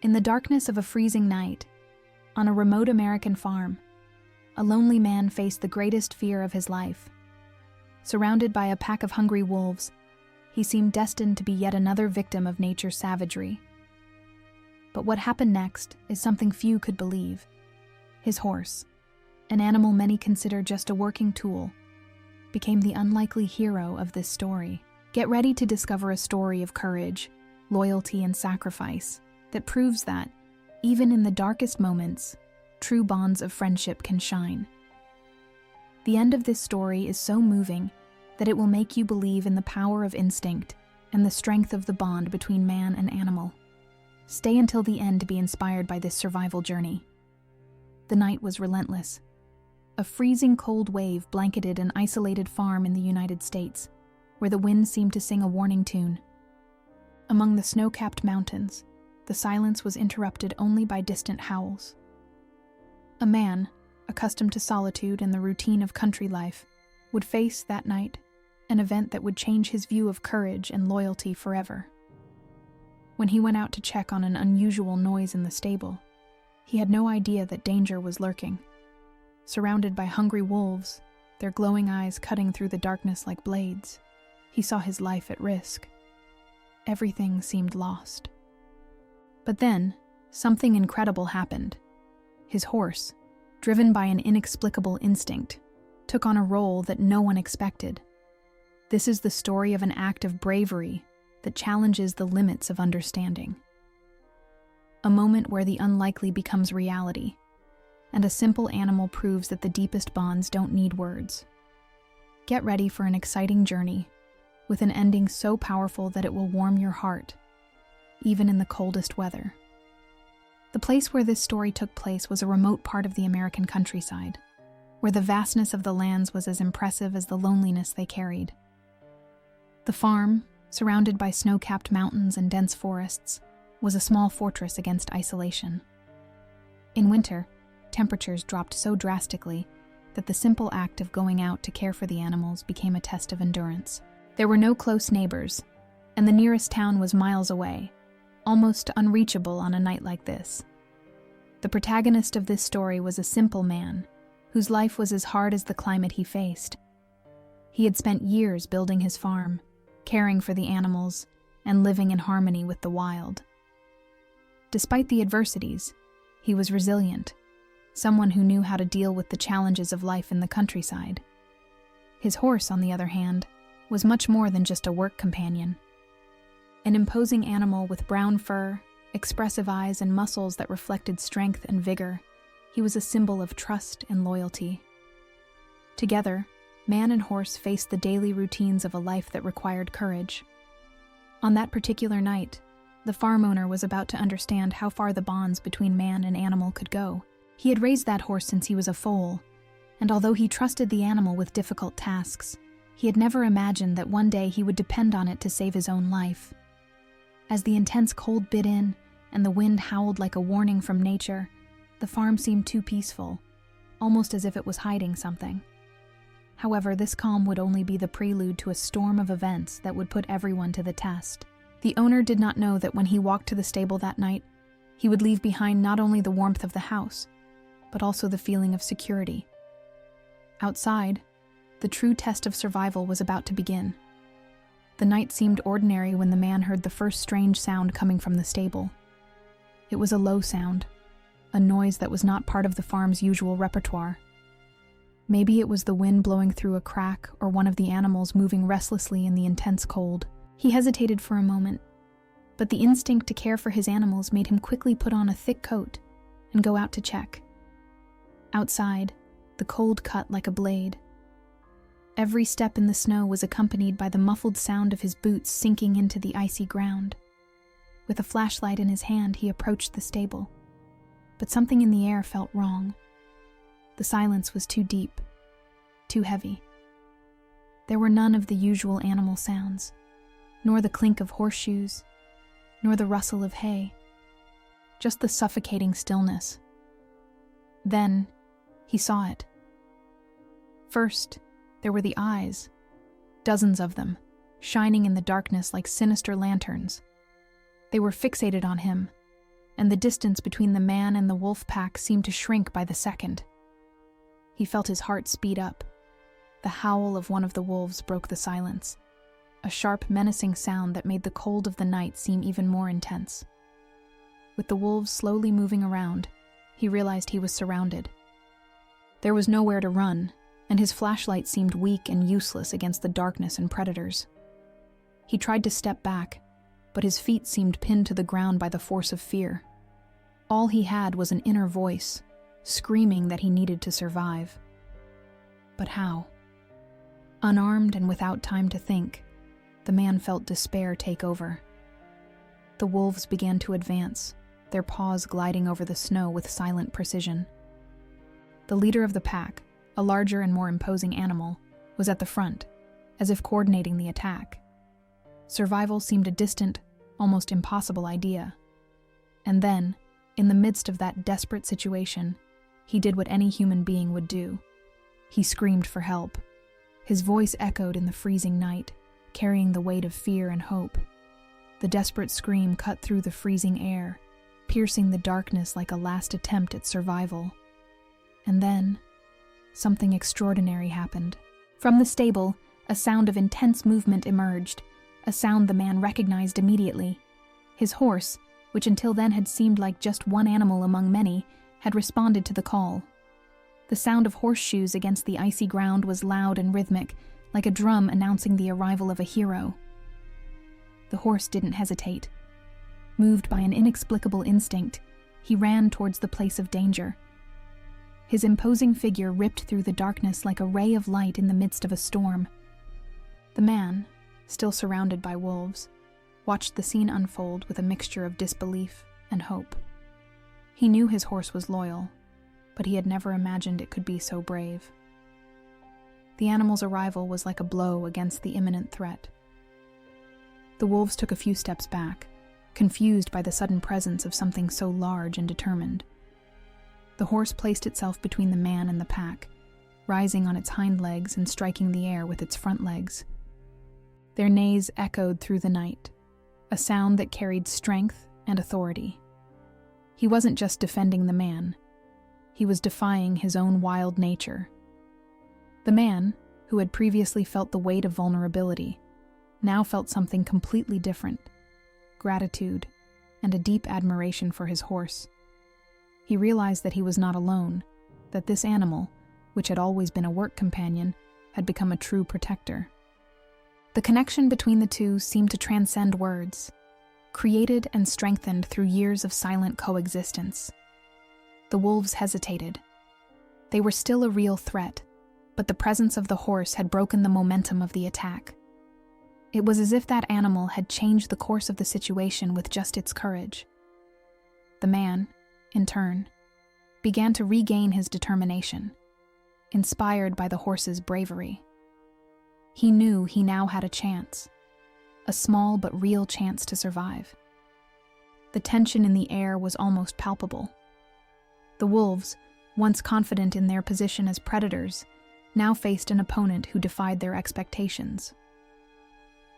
In the darkness of a freezing night, on a remote American farm, a lonely man faced the greatest fear of his life. Surrounded by a pack of hungry wolves, he seemed destined to be yet another victim of nature's savagery. But what happened next is something few could believe. His horse, an animal many consider just a working tool, became the unlikely hero of this story. Get ready to discover a story of courage, loyalty, and sacrifice that proves that, even in the darkest moments, true bonds of friendship can shine. The end of this story is so moving that it will make you believe in the power of instinct and the strength of the bond between man and animal. Stay until the end to be inspired by this survival journey. The night was relentless. A freezing cold wave blanketed an isolated farm in the United States, where the wind seemed to sing a warning tune. Among the snow-capped mountains, the silence was interrupted only by distant howls. A man, accustomed to solitude and the routine of country life, would face that night an event that would change his view of courage and loyalty forever. When he went out to check on an unusual noise in the stable, he had no idea that danger was lurking. Surrounded by hungry wolves, their glowing eyes cutting through the darkness like blades, he saw his life at risk. Everything seemed lost. But then, something incredible happened. His horse, driven by an inexplicable instinct, took on a role that no one expected. This is the story of an act of bravery that challenges the limits of understanding. A moment where the unlikely becomes reality, and a simple animal proves that the deepest bonds don't need words. Get ready for an exciting journey, with an ending so powerful that it will warm your heart, even in the coldest weather. The place where this story took place was a remote part of the American countryside, where the vastness of the lands was as impressive as the loneliness they carried. The farm, surrounded by snow-capped mountains and dense forests, was a small fortress against isolation. In winter, temperatures dropped so drastically that the simple act of going out to care for the animals became a test of endurance. There were no close neighbors, and the nearest town was miles away, almost unreachable on a night like this. The protagonist of this story was a simple man, whose life was as hard as the climate he faced. He had spent years building his farm, caring for the animals, and living in harmony with the wild. Despite the adversities, he was resilient, someone who knew how to deal with the challenges of life in the countryside. His horse, on the other hand, was much more than just a work companion. An imposing animal with brown fur, expressive eyes, and muscles that reflected strength and vigor, he was a symbol of trust and loyalty. Together, man and horse faced the daily routines of a life that required courage. On that particular night, the farm owner was about to understand how far the bonds between man and animal could go. He had raised that horse since he was a foal, and although he trusted the animal with difficult tasks, he had never imagined that one day he would depend on it to save his own life. As the intense cold bit in and the wind howled like a warning from nature, the farm seemed too peaceful, almost as if it was hiding something. However, this calm would only be the prelude to a storm of events that would put everyone to the test. The owner did not know that when he walked to the stable that night, he would leave behind not only the warmth of the house, but also the feeling of security. Outside, the true test of survival was about to begin. The night seemed ordinary when the man heard the first strange sound coming from the stable. It was a low sound, a noise that was not part of the farm's usual repertoire. Maybe it was the wind blowing through a crack or one of the animals moving restlessly in the intense cold. He hesitated for a moment, but the instinct to care for his animals made him quickly put on a thick coat and go out to check. Outside, the cold cut like a blade. Every step in the snow was accompanied by the muffled sound of his boots sinking into the icy ground. With a flashlight in his hand, he approached the stable. But something in the air felt wrong. The silence was too deep, too heavy. There were none of the usual animal sounds, nor the clink of horseshoes, nor the rustle of hay. Just the suffocating stillness. Then, he saw it. First, there were the eyes, dozens of them, shining in the darkness like sinister lanterns. They were fixated on him, and the distance between the man and the wolf pack seemed to shrink by the second. He felt his heart speed up. The howl of one of the wolves broke the silence, a sharp, menacing sound that made the cold of the night seem even more intense. With the wolves slowly moving around, he realized he was surrounded. There was nowhere to run, and his flashlight seemed weak and useless against the darkness and predators. He tried to step back, but his feet seemed pinned to the ground by the force of fear. All he had was an inner voice, screaming that he needed to survive. But how? Unarmed and without time to think, the man felt despair take over. The wolves began to advance, their paws gliding over the snow with silent precision. The leader of the pack, a larger and more imposing animal, was at the front, as if coordinating the attack. Survival seemed a distant, almost impossible idea. And then, in the midst of that desperate situation, he did what any human being would do. He screamed for help. His voice echoed in the freezing night, carrying the weight of fear and hope. The desperate scream cut through the freezing air, piercing the darkness like a last attempt at survival. And then, something extraordinary happened. From the stable, a sound of intense movement emerged, a sound the man recognized immediately. His horse, which until then had seemed like just one animal among many, had responded to the call. The sound of horseshoes against the icy ground was loud and rhythmic, like a drum announcing the arrival of a hero. The horse didn't hesitate. Moved by an inexplicable instinct, he ran towards the place of danger. His imposing figure ripped through the darkness like a ray of light in the midst of a storm. The man, still surrounded by wolves, watched the scene unfold with a mixture of disbelief and hope. He knew his horse was loyal, but he had never imagined it could be so brave. The animal's arrival was like a blow against the imminent threat. The wolves took a few steps back, confused by the sudden presence of something so large and determined. The horse placed itself between the man and the pack, rising on its hind legs and striking the air with its front legs. Their neighs echoed through the night, a sound that carried strength and authority. He wasn't just defending the man, he was defying his own wild nature. The man, who had previously felt the weight of vulnerability, now felt something completely different: gratitude and a deep admiration for his horse. He realized that he was not alone, that this animal, which had always been a work companion, had become a true protector. The connection between the two seemed to transcend words, created and strengthened through years of silent coexistence. The wolves hesitated. They were still a real threat, but the presence of the horse had broken the momentum of the attack. It was as if that animal had changed the course of the situation with just its courage. The man, in turn, began to regain his determination, inspired by the horse's bravery. He knew he now had a chance, a small but real chance to survive. The tension in the air was almost palpable. The wolves, once confident in their position as predators, now faced an opponent who defied their expectations.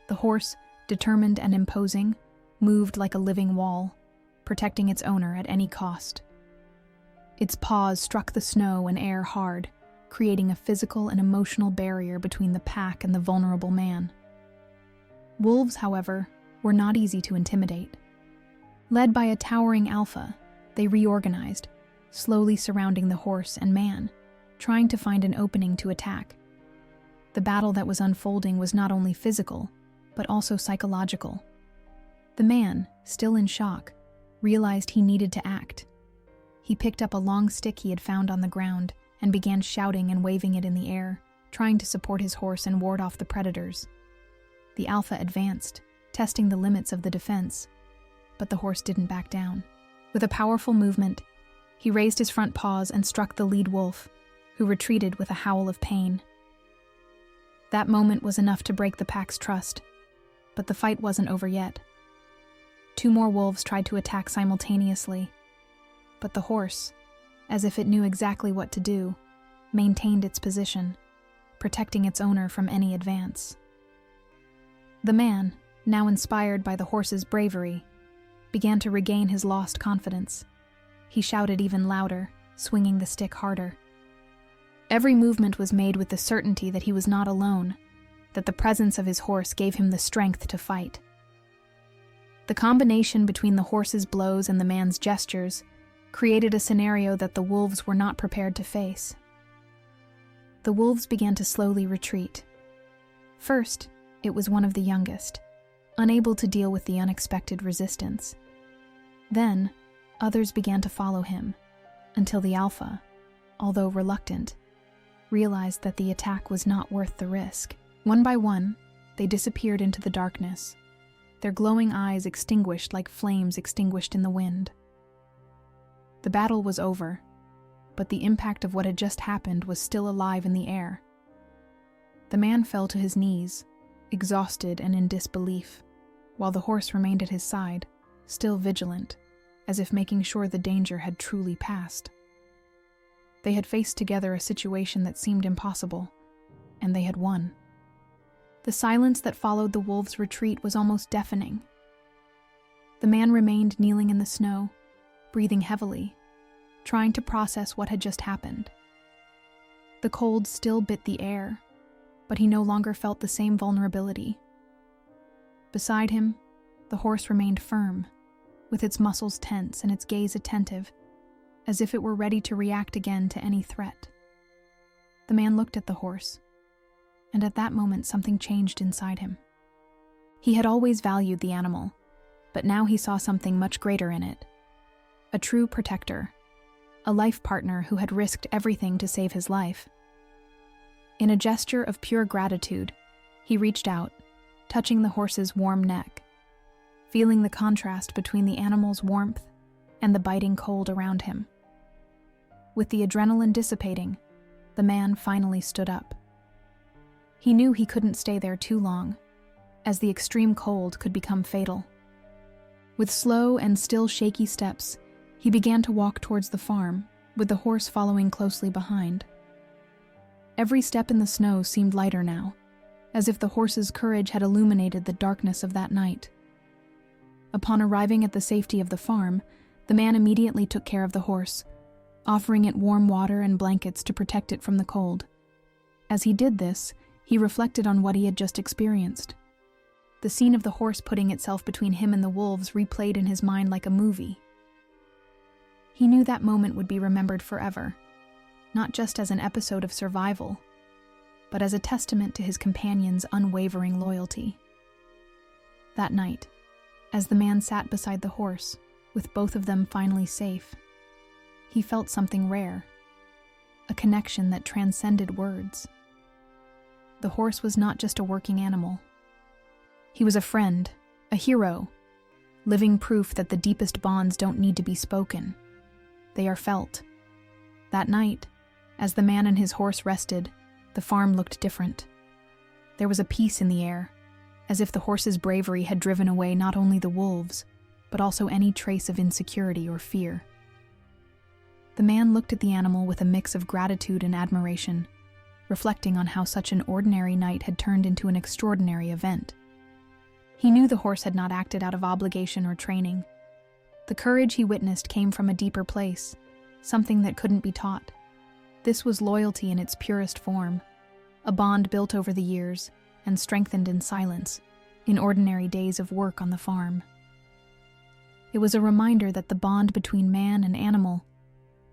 The horse, determined and imposing, moved like a living wall, protecting its owner at any cost. Its paws struck the snow and air hard, creating a physical and emotional barrier between the pack and the vulnerable man. Wolves, however, were not easy to intimidate. Led by a towering alpha, they reorganized, slowly surrounding the horse and man, trying to find an opening to attack. The battle that was unfolding was not only physical, but also psychological. The man, still in shock, realized he needed to act. He picked up a long stick he had found on the ground and began shouting and waving it in the air, trying to support his horse and ward off the predators. The alpha advanced, testing the limits of the defense, but the horse didn't back down. With a powerful movement, he raised his front paws and struck the lead wolf, who retreated with a howl of pain. That moment was enough to break the pack's trust, but the fight wasn't over yet. Two more wolves tried to attack simultaneously, but the horse, as if it knew exactly what to do, maintained its position, protecting its owner from any advance. The man, now inspired by the horse's bravery, began to regain his lost confidence. He shouted even louder, swinging the stick harder. Every movement was made with the certainty that he was not alone, that the presence of his horse gave him the strength to fight. The combination between the horse's blows and the man's gestures created a scenario that the wolves were not prepared to face. The wolves began to slowly retreat. First, it was one of the youngest, unable to deal with the unexpected resistance. Then, others began to follow him, until the alpha, although reluctant, realized that the attack was not worth the risk. One by one, they disappeared into the darkness, their glowing eyes extinguished like flames extinguished in the wind. The battle was over, but the impact of what had just happened was still alive in the air. The man fell to his knees, exhausted and in disbelief, while the horse remained at his side, still vigilant, as if making sure the danger had truly passed. They had faced together a situation that seemed impossible, and they had won. The silence that followed the wolves' retreat was almost deafening. The man remained kneeling in the snow, breathing heavily, trying to process what had just happened. The cold still bit the air, but he no longer felt the same vulnerability. Beside him, the horse remained firm, with its muscles tense and its gaze attentive, as if it were ready to react again to any threat. The man looked at the horse, and at that moment something changed inside him. He had always valued the animal, but now he saw something much greater in it. A true protector, a life partner who had risked everything to save his life. In a gesture of pure gratitude, he reached out, touching the horse's warm neck, feeling the contrast between the animal's warmth and the biting cold around him. With the adrenaline dissipating, the man finally stood up. He knew he couldn't stay there too long, as the extreme cold could become fatal. With slow and still shaky steps, he began to walk towards the farm, with the horse following closely behind. Every step in the snow seemed lighter now, as if the horse's courage had illuminated the darkness of that night. Upon arriving at the safety of the farm, the man immediately took care of the horse, offering it warm water and blankets to protect it from the cold. As he did this, he reflected on what he had just experienced. The scene of the horse putting itself between him and the wolves replayed in his mind like a movie. He knew that moment would be remembered forever, not just as an episode of survival, but as a testament to his companion's unwavering loyalty. That night, as the man sat beside the horse, with both of them finally safe, he felt something rare, a connection that transcended words. The horse was not just a working animal. He was a friend, a hero, living proof that the deepest bonds don't need to be spoken. They are felt. That night, as the man and his horse rested, the farm looked different. There was a peace in the air, as if the horse's bravery had driven away not only the wolves, but also any trace of insecurity or fear. The man looked at the animal with a mix of gratitude and admiration, reflecting on how such an ordinary night had turned into an extraordinary event. He knew the horse had not acted out of obligation or training. The courage he witnessed came from a deeper place, something that couldn't be taught. This was loyalty in its purest form, a bond built over the years and strengthened in silence, in ordinary days of work on the farm. It was a reminder that the bond between man and animal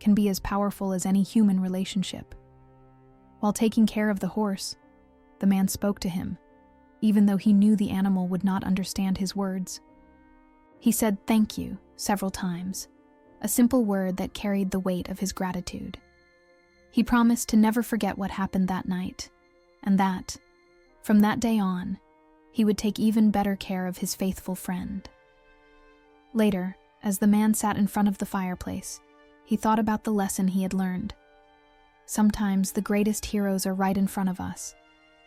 can be as powerful as any human relationship. While taking care of the horse, the man spoke to him, even though he knew the animal would not understand his words. He said "thank you" several times, a simple word that carried the weight of his gratitude. He promised to never forget what happened that night, and that, from that day on, he would take even better care of his faithful friend. Later, as the man sat in front of the fireplace, he thought about the lesson he had learned. Sometimes the greatest heroes are right in front of us,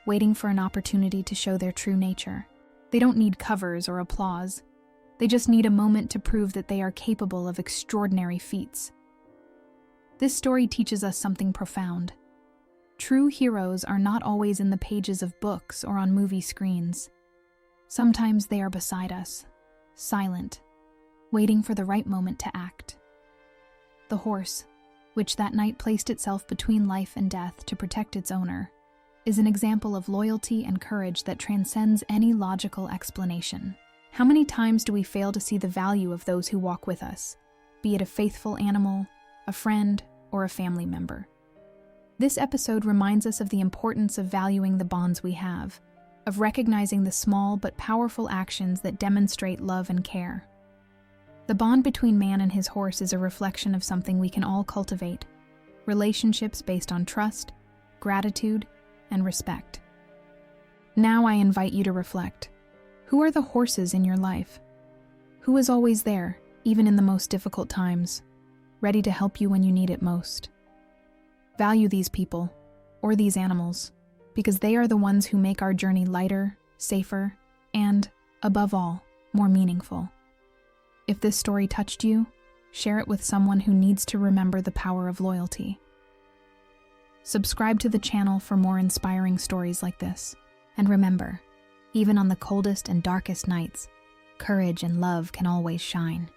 waiting for an opportunity to show their true nature. They don't need covers or applause. They just need a moment to prove that they are capable of extraordinary feats. This story teaches us something profound. True heroes are not always in the pages of books or on movie screens. Sometimes they are beside us, silent, waiting for the right moment to act. The horse, which that night placed itself between life and death to protect its owner, is an example of loyalty and courage that transcends any logical explanation. How many times do we fail to see the value of those who walk with us, be it a faithful animal, a friend, or a family member? This episode reminds us of the importance of valuing the bonds we have, of recognizing the small but powerful actions that demonstrate love and care. The bond between man and his horse is a reflection of something we can all cultivate: relationships based on trust, gratitude, and respect. Now I invite you to reflect. Who are the horses in your life? Who is always there, even in the most difficult times, ready to help you when you need it most? Value these people, or these animals, because they are the ones who make our journey lighter, safer, and, above all, more meaningful. If this story touched you, share it with someone who needs to remember the power of loyalty. Subscribe to the channel for more inspiring stories like this. And remember, even on the coldest and darkest nights, courage and love can always shine.